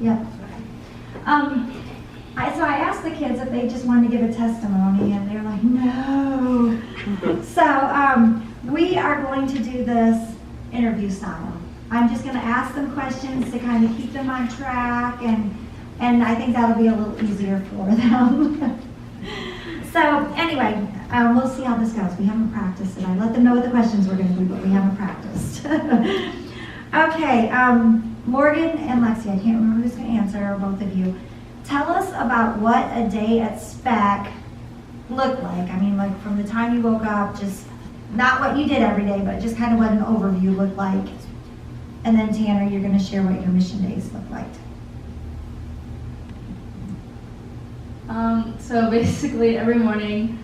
Yep. So I asked the kids if they just wanted to give a testimony, and they're like, no. So we are going to do this interview style. I'm just going to ask them questions to kind of keep them on track, and I think that'll be a little easier for them. So anyway, we'll see how this goes. We haven't practiced it. I let them know what the questions were going to be, but we haven't practiced. Okay, Morgan and Lexi, I can't remember who's going to answer, or both of you. Tell us about what a day at SPEC looked like. I mean, like from the time you woke up, just not what you did every day, but just kind of what an overview looked like. And then Tanner, you're going to share what your mission days look like. So basically every morning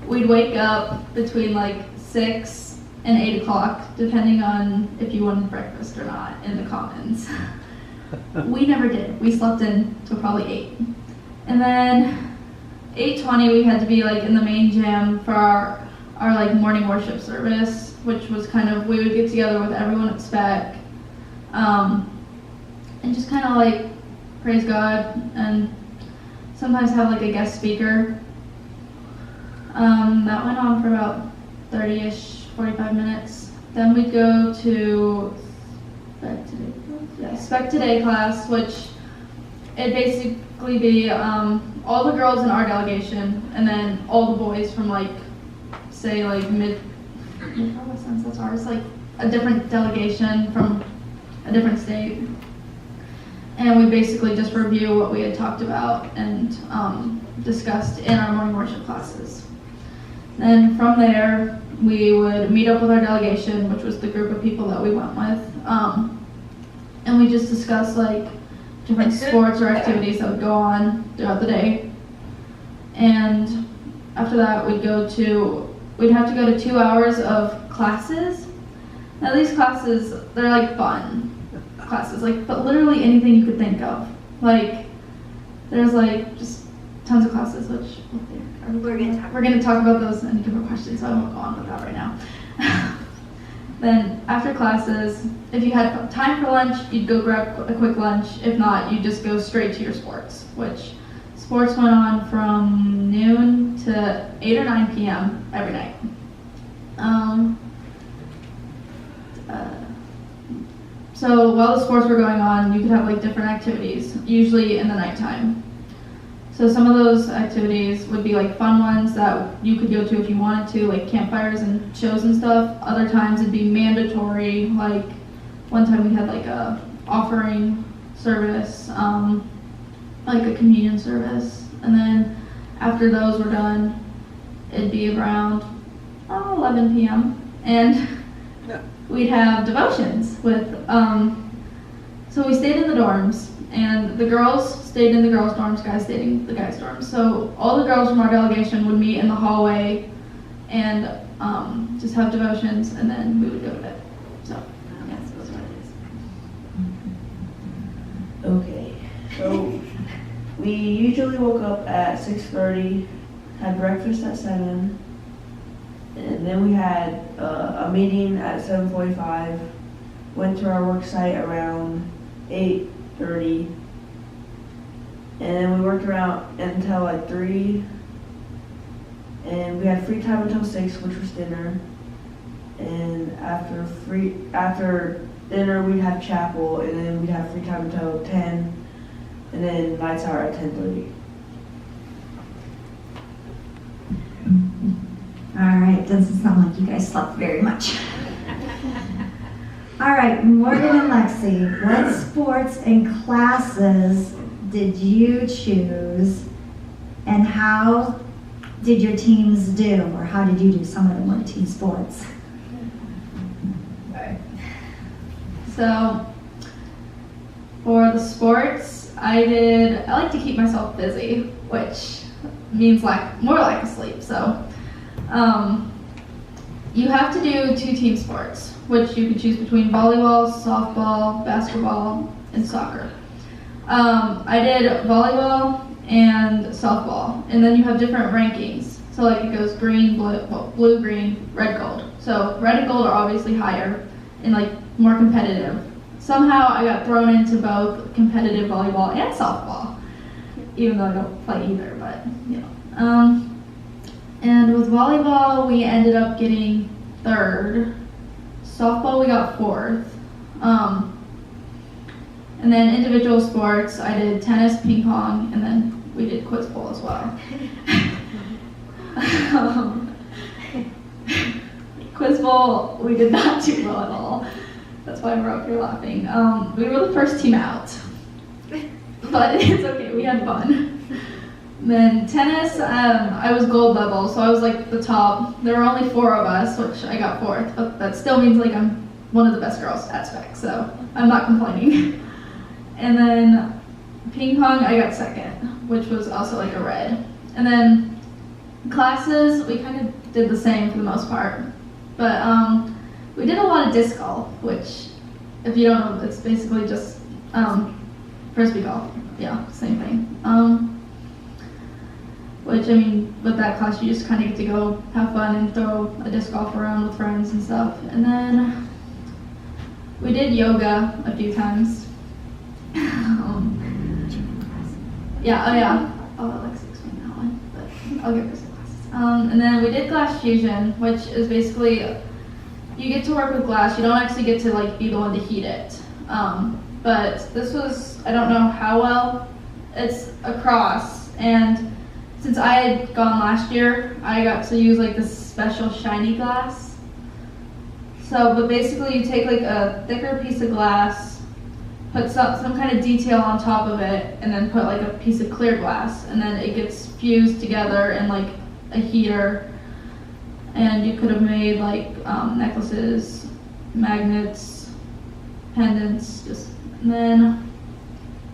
we'd wake up between like 6 and 8 o'clock, depending on if you wanted breakfast or not in the Commons. We never did. We slept in till probably 8. And then 8:20 we had to be like in the main gym for our like morning worship service, which was kind of, we would get together with everyone at SPEC and just kind of like praise God and sometimes have like a guest speaker. That went on for about 30-ish, 45 minutes. Then we'd go to SPEC Today class, which it'd basically be all the girls in our delegation and then all the boys from like, say like since that's ours, like a different delegation from a different state. And we basically just review what we had talked about and discussed in our morning worship classes. Then from there, we would meet up with our delegation, which was the group of people that we went with. And we just discussed like different sports or activities that would go on throughout the day. And after that, we'd have to go to 2 hours of classes. Now these classes, they're like fun classes, like, but literally anything you could think of. Like, there's like just tons of classes, which we're gonna talk about those in different questions, so I won't go on with that right now. Then after classes, if you had time for lunch, you'd go grab a quick lunch. If not, you'd just go straight to your sports, which sports went on from noon to 8 or 9 p.m. every night. So while the sports were going on, you could have like different activities, usually in the nighttime. So some of those activities would be like fun ones that you could go to if you wanted to, like campfires and shows and stuff. Other times it'd be mandatory, like one time we had like a offering service, like a communion service. And then after those were done, it'd be around 11 p.m. And we'd have devotions with, so we stayed in the dorms, and the girls stayed in the girls' dorms, guys stayed in the guys' dorms. So all the girls from our delegation would meet in the hallway and just have devotions, and then we would go to bed. So, yes, that's what it is. Okay, so we usually woke up at 6:30, had breakfast at 7, and then we had a meeting at 7:45, went to our work site around 8:30, and then we worked around until like 3, and we had free time until 6, which was dinner, and after dinner we'd have chapel, and then we'd have free time until 10, and then lights out at 10:30. All right, doesn't sound like you guys slept very much. All right, Morgan and Lexi, what sports and classes did you choose, and how did your teams do, or how did you do? Some of them were team sports. So for the sports, I like to keep myself busy, which means more lack of sleep. So you have to do 2 team sports, which you can choose between volleyball, softball, basketball, and soccer. I did volleyball and softball, and then you have different rankings. So like it goes green, blue, green, red, gold. So red and gold are obviously higher and like more competitive. somehow I got thrown into both competitive volleyball and softball, even though I don't play either, but, you know. And with volleyball, we ended up getting 3rd. Softball, we got 4th. And then individual sports, I did tennis, ping pong, and then we did quiz bowl as well. Quiz bowl, we did not do well at all. That's why we're up here laughing. We were the first team out, but it's okay, we had fun. Then tennis, I was gold level, so I was like the top. There were only 4 of us, which I got 4th, but that still means like I'm one of the best girls at SPEC, so I'm not complaining. And then ping pong, I got 2nd, which was also like a red. And then classes, we kind of did the same for the most part, but we did a lot of disc golf, which, if you don't know, it's basically just frisbee golf. Yeah, same thing. Which, I mean, with that class, you just kind of get to go have fun and throw a disc golf around with friends and stuff. And then we did yoga a few times. I'll let Lexi explain that one, but I'll give her some classes. And then we did glass fusion, which is basically, you get to work with glass. You don't actually get to like be the one to heat it. But this was, I don't know how well, it's a cross, and since I had gone last year, I got to use like this special shiny glass. So, but basically you take like a thicker piece of glass, put some kind of detail on top of it, and then put like a piece of clear glass, and then it gets fused together in like a heater. And you could have made like necklaces, magnets, pendants, and then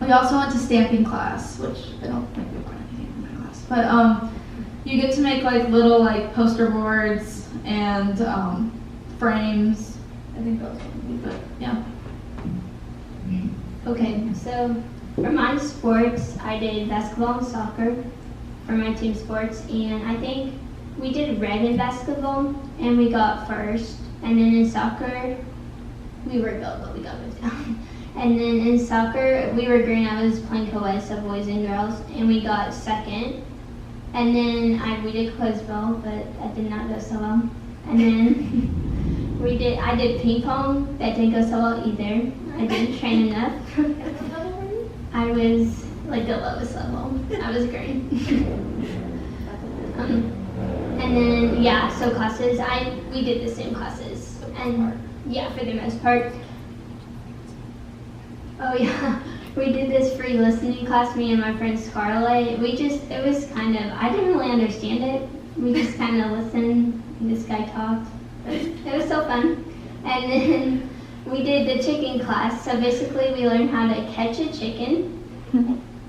we also went to stamping class, which I don't think we learned anything from that class. But you get to make like little like poster boards and frames. I think that was one, but yeah. Okay, so for my sports, I did basketball and soccer for my team sports, and I think we did red in basketball, and we got 1st, and then in soccer, we were gold, but we got moved down. And then in soccer, we were green. I was playing co-ed, so boys and girls, and we got 2nd. And then we did quiz bowl, but that did not go so well. And then I did ping pong. That didn't go so well either. I didn't train enough. I was like the lowest level. I was green. And then so classes. We did the same classes, and for the most part. Oh yeah, we did this free listening class, me and my friend Scarlett. It was kind of, I didn't really understand it. We just kind of listened, and this guy talked. It was so fun. And then we did the chicken class. So basically we learned how to catch a chicken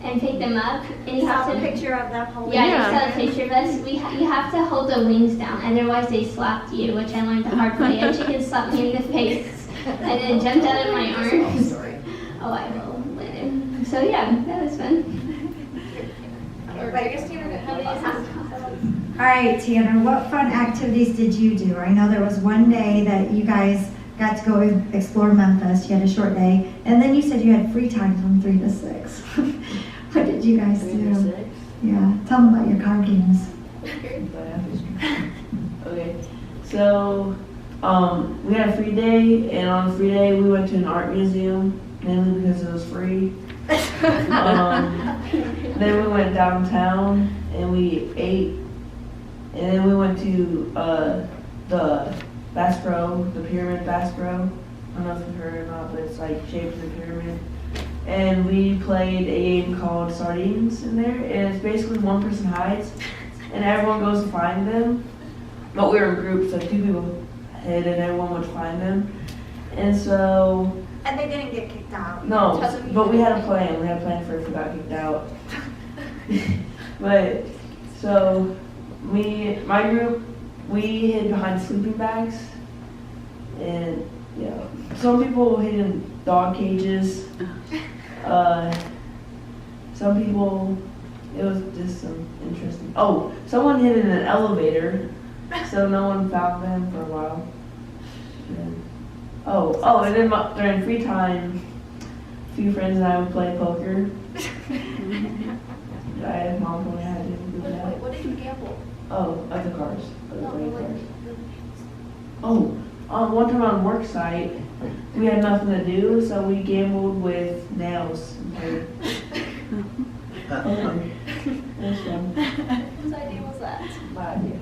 and pick them up. And you have Saw to a picture of that whole. Yeah, you saw a picture of us. You have to hold the wings down, otherwise they slapped you, which I learned the hard way. A chicken slapped me in the face and then jumped out of my arms. Oh, I will later. So yeah, that was fun. All right, Tanner, what fun activities did you do? I know there was one day that you guys got to go explore Memphis. You had a short day, and then you said you had free time from 3 to 6. What did you guys do? Yeah, tell them about your card games. Okay, so we had a free day, and on the free day we went to an art museum, mainly because it was free. Then we went downtown and we ate, and then we went to the Bass Pro, the Pyramid Bass Pro. I don't know if you've heard or not, but it's like shaped as a pyramid. And we played a game called Sardines in there, and it's basically one person hides, and everyone goes to find them. But we were in groups, so 2 people hid, and everyone would find them. And so. And they didn't get kicked out. No, but we had a plan. We had a plan for if we got kicked out. But so my group, we hid behind sleeping bags, and some people hid in dog cages. Some people, it was just some interesting. Oh, someone hid in an elevator, so no one found them for a while. And then during free time, a few friends and I would play poker. Mom told me how to do that. What did you gamble? Oh, at the cars. At the playing cars. One time on work site, we had nothing to do, so we gambled with nails. Okay. That's fun. Whose idea was that? My idea.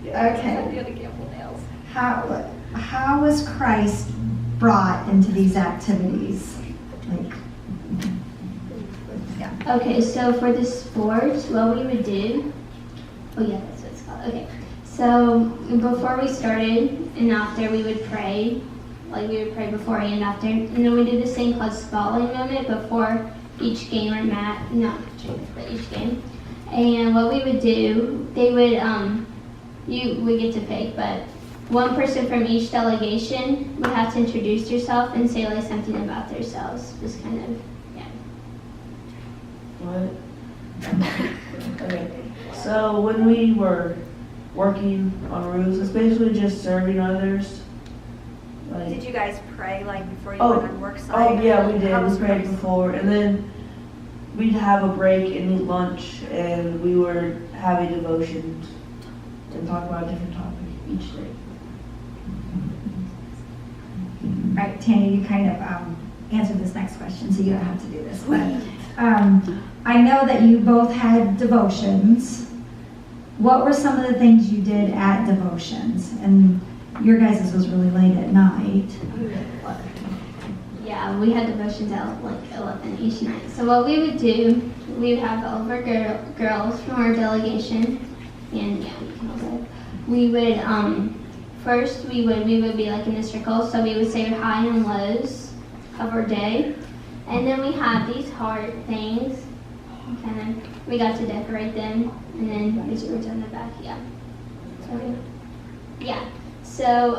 Okay. idea to gamble nails. How was Christ brought into these activities? Like, Okay, so for the sports, what we would do, oh yeah, that's what it's called. Okay, so before we started and after, we would pray. Like we would pray before and after, and then we did this thing called spotlight moment before each game or but each game. And what we would do, they would we get to pick, but one person from each delegation would have to introduce yourself and say like something about themselves, just kind of. What? Okay. So when we were working on roofs, it's basically just serving others. Did you guys pray like before you Oh, went on work site? Oh yeah, we did. How was We prayed yours? before, and then we'd have a break and eat lunch, and we would have a devotion and talk about a different topic each day. right, Tanya, you kind of answered this next question, so you don't have to do this. But I know that you both had devotions. What were some of the things you did at devotions? And your guys' was really late at night. Yeah, we had devotions at like 11 each night. So what we would do, we would have all of our girls from our delegation, and yeah, you can also. We would first we would be like in a circle. So we would say our high and lows of our day, and then we had these heart things. Kind of, we got to decorate them, and then these words on the back. Yeah. So, yeah. So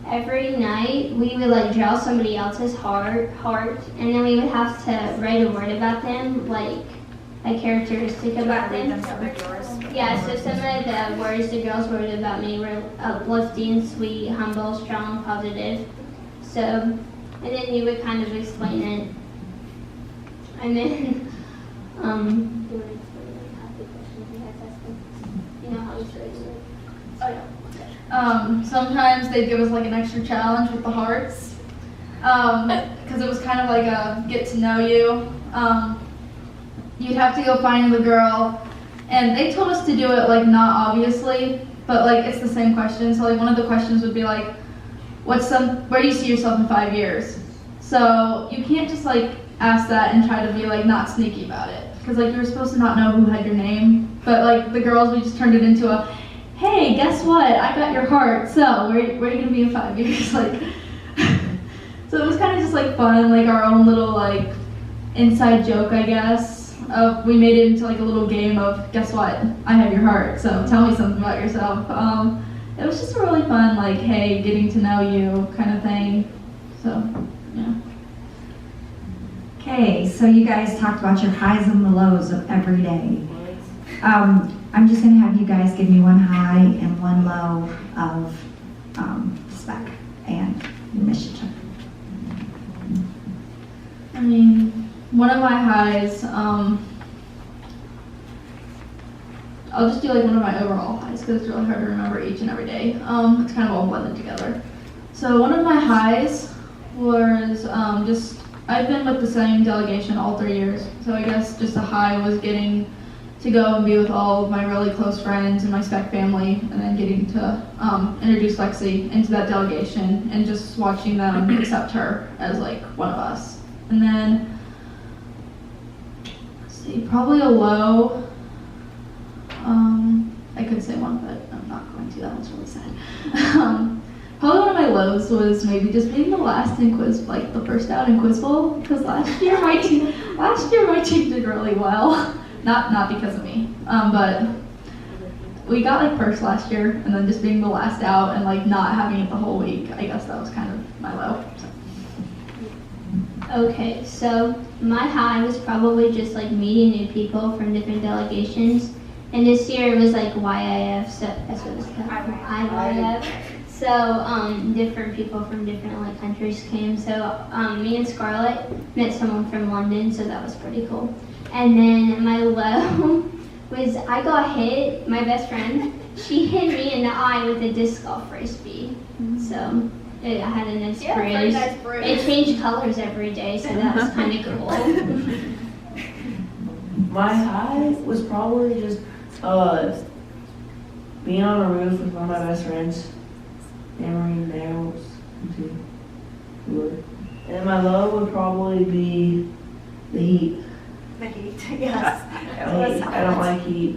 every night we would like draw somebody else's heart, and then we would have to write a word about them, like a characteristic about Read them. them some of yours. Yeah, so some of the words the girls wrote about me were uplifting, sweet, humble, strong, positive. So, and then you would kind of explain it. And then, you would explain like happy questions we had tested. You know how we started it? Oh yeah. Sometimes they'd give us like an extra challenge with the hearts, because it was kind of like a get to know you. You'd have to go find the girl, and they told us to do it like not obviously, but like it's the same question. So like one of the questions would be like, where do you see yourself in 5 years? So you can't just like ask that and try to be like not sneaky about it, because like you were supposed to not know who had your name, but like the girls, we just turned it into a, hey, guess what? I got your heart. So where are you gonna be in 5 years? Like, so it was kind of just like fun, like our own little like inside joke, I guess. We made it into like a little game of, guess what? I have your heart. So tell me something about yourself. It was just a really fun, like, hey, getting to know you kind of thing. So yeah. Okay, so you guys talked about your highs and the lows of every day. I'm just gonna have you guys give me one high and one low of spec and your mission trip. I mean, one of my highs, I'll just do like one of my overall highs because it's really hard to remember each and every day. It's kind of all blended together. So one of my highs was I've been with the same delegation all 3 years. So I guess just a high was getting to go and be with all of my really close friends and my spec family, and then getting to introduce Lexi into that delegation and just watching them accept her as like one of us. And then, let's see, probably a low. I could say one, but I'm not going to. That one's really sad. Probably one of my lows was maybe just being the last in quiz, like the first out in Quiz Bowl, because last year my team did really well. Not because of me, but we got like first last year, and then just being the last out and like not having it the whole week. I guess that was kind of my low. So. Okay, so my high was probably just like meeting new people from different delegations. And this year it was like YIF, so that's what it's called. IYF. So different people from different like countries came. So me and Scarlett met someone from London, so that was pretty cool. And then my low was I got hit. My best friend, she hit me in the eye with a disc golf frisbee. So I had a nice bruise. nice bruise. It changed colors every day, so that was kind of cool. My high was probably just being on a roof with one of my best friends, hammering nails into wood. And my low would probably be the heat. The heat, yes. I don't like heat.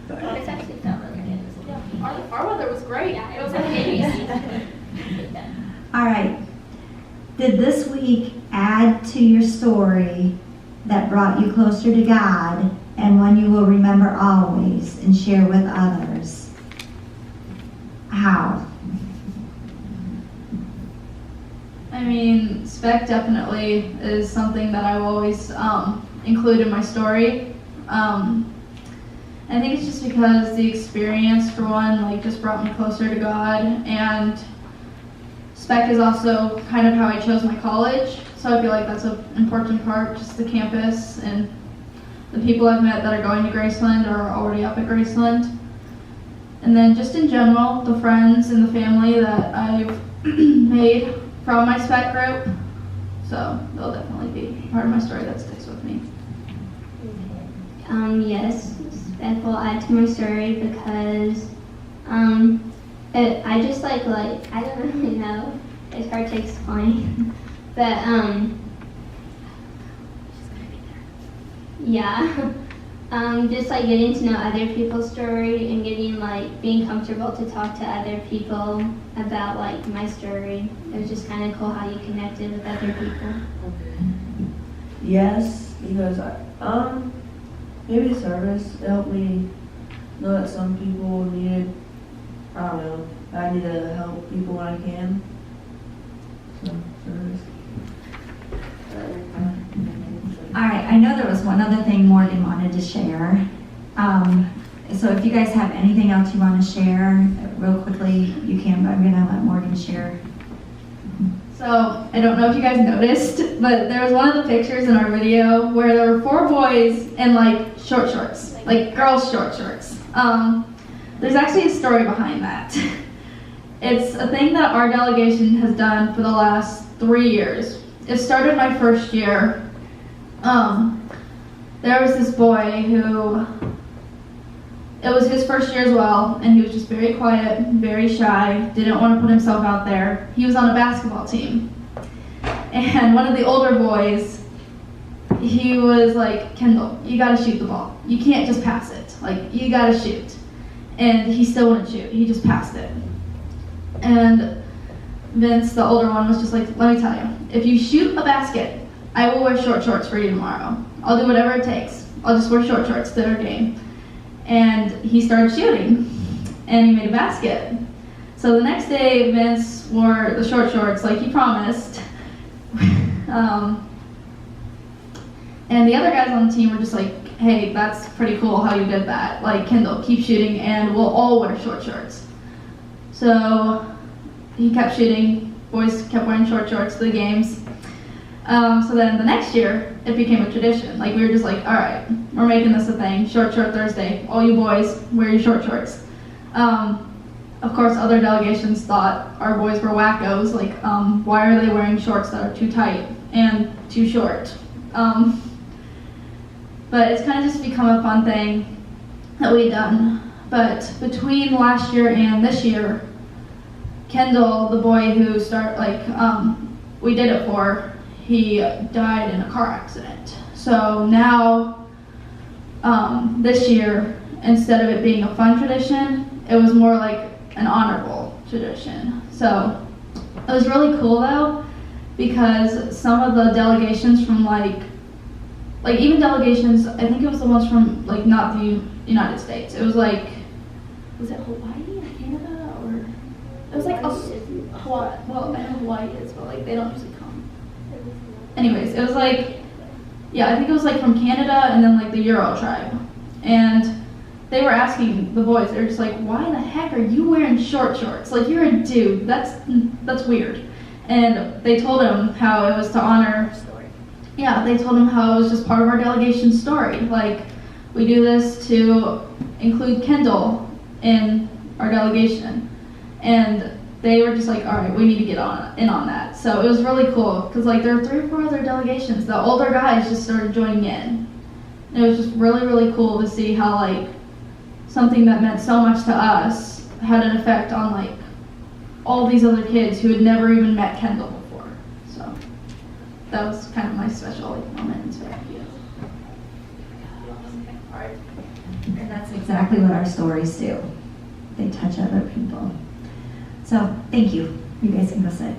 It's actually felt really good. Our weather was great. It was like 80s. All right. Did this week add to your story that brought you closer to God and one you will remember always and share with others? How? I mean, spec definitely is something that I will always include in my story. I think it's just because the experience, for one, like just brought me closer to God, and spec is also kind of how I chose my college. So I feel like that's an important part, just the campus and the people I've met that are going to Graceland or are already up at Graceland. And then just in general, the friends and the family that I've made from my spec group. So they'll definitely be part of my story that sticks with me. Yes, spec will add to my story because I just like I don't really know. It's hard to explain, but yeah. Just like getting to know other people's story and getting being comfortable to talk to other people about my story. It was just kind of cool how you connected with other people. Yes, because maybe service helped me know that some people needed, I don't know, I need to help people when I can. So, service. All right, I know there was one other thing Morgan wanted to share. So if you guys have anything else you want to share, real quickly, you can, but I'm going to let Morgan share. So I don't know if you guys noticed, but there was one of the pictures in our video where there were 4 boys in short shorts, girls' short shorts. There's actually a story behind that. It's a thing that our delegation has done for the last 3 years. It started my first year. There was this boy who, it was his first year as well, and he was just very quiet, very shy, didn't want to put himself out there. He was on a basketball team. And one of the older boys, he was like, Kendall, you gotta shoot the ball. You can't just pass it. You gotta shoot. And he still wouldn't shoot. He just passed it. And Vince, the older one, was just like, let me tell you, if you shoot a basket, I will wear short shorts for you tomorrow. I'll do whatever it takes. I'll just wear short shorts to our game. And he started shooting, and he made a basket. So the next day, Vince wore the short shorts like he promised. And the other guys on the team were just like, hey, that's pretty cool how you did that. Kendall, keep shooting, and we'll all wear short shorts. So he kept shooting. Boys kept wearing short shorts to the games. So then the next year, it became a tradition. We were just like, all right, we're making this a thing. Short Short Thursday. All you boys, wear your short shorts. Of course, other delegations thought our boys were wackos. Why are they wearing shorts that are too tight and too short? But it's kind of just become a fun thing that we've done. But between last year and this year, Kendall, the boy who we did it for, he died in a car accident. So now, this year, instead of it being a fun tradition, it was more like an honorable tradition. So it was really cool though, because some of the delegations from even delegations, I think it was the ones from not the United States. It was was it Hawaii or Canada, or it was Hawaii. Well, I know Hawaii is, but they don't usually come. Anyways, it was I think it was from Canada and then the Euro tribe. And they were asking the boys, they were just like, why the heck are you wearing short shorts? Like, you're a dude. That's weird. And they told him how it was to honor. Yeah, they told him how it was just part of our delegation story. Like, we do this to include Kendall in our delegation. And they were just like, all right, we need to get in on that. So it was really cool because like there were 3 or 4 other delegations. The older guys just started joining in. And it was just really, really cool to see how like something that meant so much to us had an effect on like all these other kids who had never even met Kendall before. So that was kind of my special like moment in Syracuse. And that's exactly what our stories do. They touch other people. So thank you. You guys can go sit.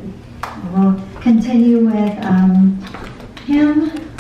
We'll continue with him.